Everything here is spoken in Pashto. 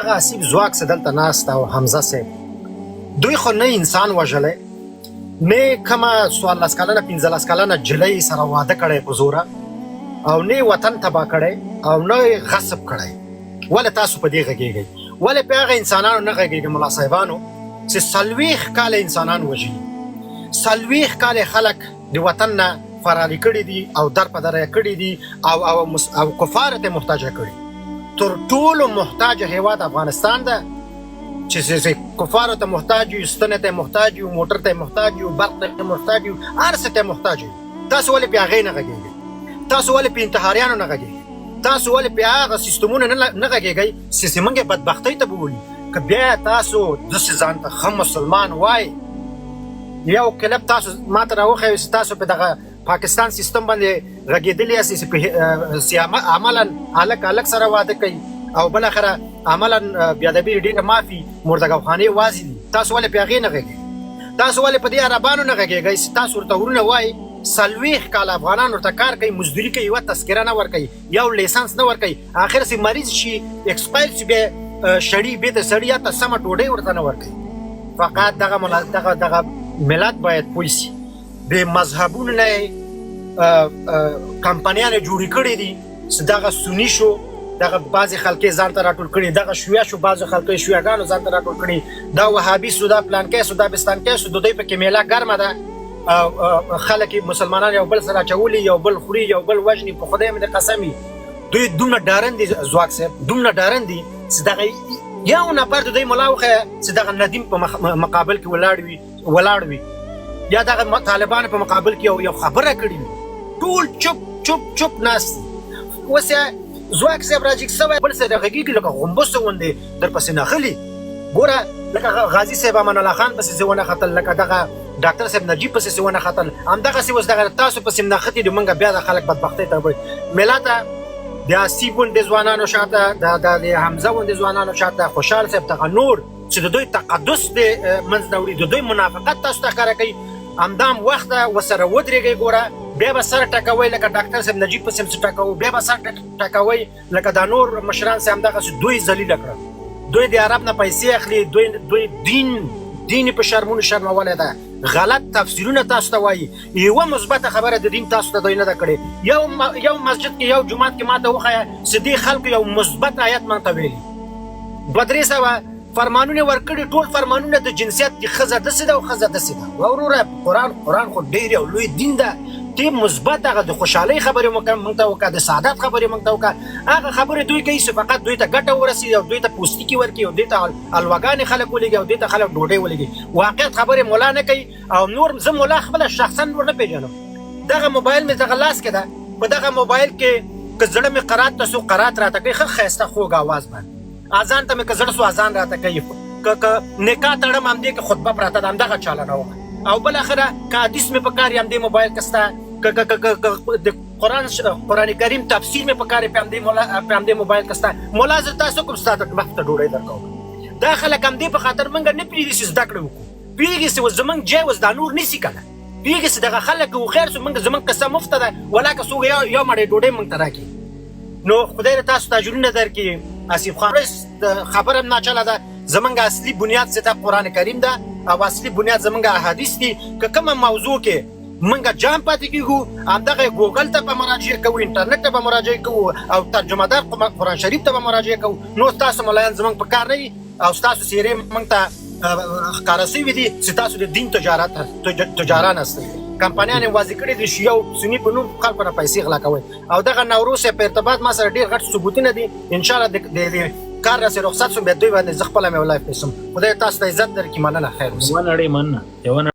دغه عصیب ځواک څه دلته ناست او حمزه صاحب دوی خو نه انسان وژلی نه کومه 14 کلنه 15 کلنه نجلۍ سره واده کړی په زوره او نه وطن تباه کړی او نه غصب کړی. ولې تاسو په دې غږیږئ؟ ولې په هغه انسانانو نه غږیږئ ملا صاحبانو چې 40 کاله انسانان وژلي، 40 کاله خلک د وطن نه فراري کړي دي او در په دره کړي دي او کفار ته محتاج کړي. تر ټولو محتاج هیواد افغانستان ده چې کفار ته محتاج یو، ستنې ته محتاج یو، موټر ته محتاج یو، برق ته محتاج یو، هر څه ته محتاج یو. تاسو ولې په هغې نه غږیږئ؟ تاسو ولې په انتحاریانو نه غږیږئ؟ تاسو ولې په هغه سیستمونو نه غږیږئ چې موږ بدبختۍ ته بولي؟ که بیا تاسو داسې ځان ته ښه مسلمان وای، یو کلب تاسو ماته راوښیو چې تاسو په دغه پاکستان سیستم باندې غږېدلي یاست چې عملا هلک سره واده کوي او بالاخره عملا بیادبي ډېره معافي مردګوخانې وازې دي. تاسو ولې په هغې نه غږیږئ؟ تاسو ولې په دې عربانو نه غږیږئ چې تاسو ورته ورونه وایي 40 کاله افغانان ورته کار کوي، مزدوري کوي، یوه تذکره نه ورکوي، یو لیسنس نه ورکوي، آخر چې مریض شي ایکسپایر شي بیا شړي بېرته سړي یا ته سمه ډوډۍ ورته نه ورکوي. فقط دغه ملت باید پوه شي د مذهبونو نه کمپنیانې جوړې کړي دي چې دغه سني شو، دغه بعضې خلکې ځان ته راټول کړي، دغه شیعه شو، بعضو خلکې شیعهګانو ځان ته راټول کړي، دا وهابي شو، دا پلانکی شو، دا بستانکی شو، د دوی پکې میله ګرمه ده. خلک مسلمانان یو بل سره اچولي، یو بل خوري، یو بل وژني. په خدای مې د قسم وي دوی دومره ډارن دي، ځواک صاحب دومره ډارن دي چې دغه یو نفر د دوی ملا وښیه چې دغه ندیم په مقابل کې ولاړ وي یا دغه طالبانو په مقابل کې یو خبره کړې وي، ټول چپ ناست دي. اوس ځواک صاحب راجګ سوی بل سره غږېږي لکه غومبسو غوندې درپسې نښلي. ګوره لکه غازي صاحب امان الله خان پسې ونه ختل، لکه دغه ډاکټر صاحب نجیب پسې ونه ختل، همدغسې اوس دغه تاسو پسې نښتي دي. موږ بیا د خلک بدبختۍ ته وایي ملته د آسیب غوندې ځوانانو شاته، د حمزه غوندې ځوانانو شاته، خوشحال صاحب دغه نور چې د دوی تقدس د منځ نه وړي، د دوی منافقت تاسو ته ښکاره کوي، همدام وخته ورسره ودرېږئ. ګوره بیا به سر ټکوئ لکه ډاکټر صاحب نجیب پسې هم څه ټکوو، بیا به سر ټکوئ لکه دا نور مشران چې همدغسې دوی ذلیله کړه. دوی د عرب نه پیسې اخلي، دوی دین په شرمونو شرمولی ده، غلط تفسیرونه تاسو ته وایي. یوه مثبته خبره د دین تاسو ته دوی نه ده کړې. یو مسجد کې یو جومات کې ماته وښیه چې دې خلکو یو مثبت آیت ما ته ویلي، 2-3 فرمانونه ورکړي، ټول فرمانونه د جنسیت د ښځه داسې ده او ښځه داسې ده. وروره قرآن خو ډېر یو لوی دین ده، ته مثبت هغه د خوشحالۍ خبرې موږ ته وکړه، د سعادت خبرې موږ ته وکړه. هغه خبرې دوی کوي چې فقط دوی ته ګټه ورسي او دوی ته پوستکي ورکړي او دوی ته الوګانې خلک ولېږي او دوی ته خلک ډوډۍ ولېږي. واقعیت خبرې مولا نه کوي. او نور زه مولا خپله شخصا نور نه پېژنم. دغه موبایل مې دغه لاس کې ده، په دغه موبایل کې که زړه مې قرات ته سو قرات راته کوي، ښه ښایسته خوږ اواز باندې. اذان ته مې که زړه سو اذان راته کوي، که نکاح تړم همدې کې خطبه پراته ده، همدغه چالانه ومه. او بالاخره که حدیث مې په کار یې همدې موبایل کې سته، د قرآن کریم تفسیر مې په کار یې په همدې موبایل کې سته. ملا زه تاسو کوم ستا ته مخ ته ډوډۍ درکوم. دا خلک همدې په خاطر موږ نه پرېږدي چې زده کړه وکړو. پرېږدي چې اوس زموږ جای اوس دا نور نیسي که نه، پرېږدي چې دغه خلک هوښیار شو. زموږ قصه مفته ده، ولا که څوک یو مړۍ ډوډۍ موږ ته راکړي. نو خدای دې تاسو ته اجرونه درکړي. آصف خان خبره هم ناچله ده. زمونږ اصلي بنیاد چې ته قرآن کریم ده او اصلي بنیاد زمونږ احادیث دي. که کومه موضوع کې موږ جام پاتې کېږو، همدغه ګوګل ته به مراجعه کوو، انټرنټ ته به مراجعه کوو او ترجمه دار قرآن شریف ته به مراجعه کوو. نو ستاسو ملایان زمونږ په کار نه وي او ستاسو څېرې موږ ته ښکاره شوي دي چې تاسو د دین تجاران هستئ. کمپنیانې واضح کړي دي شیعه او سني په نوم خلکو نه پیسې غلا کوئ. او دغه نوروز په ارتباط ما سره ډېر غټ ثبوتونه دي. انشاءالله د کار راسې رخصت شوم بیا دوی باندې زه خپله مې لایف پیسم. خدای تاسو ته عزت درکړي. مننه، خیر اوسئ.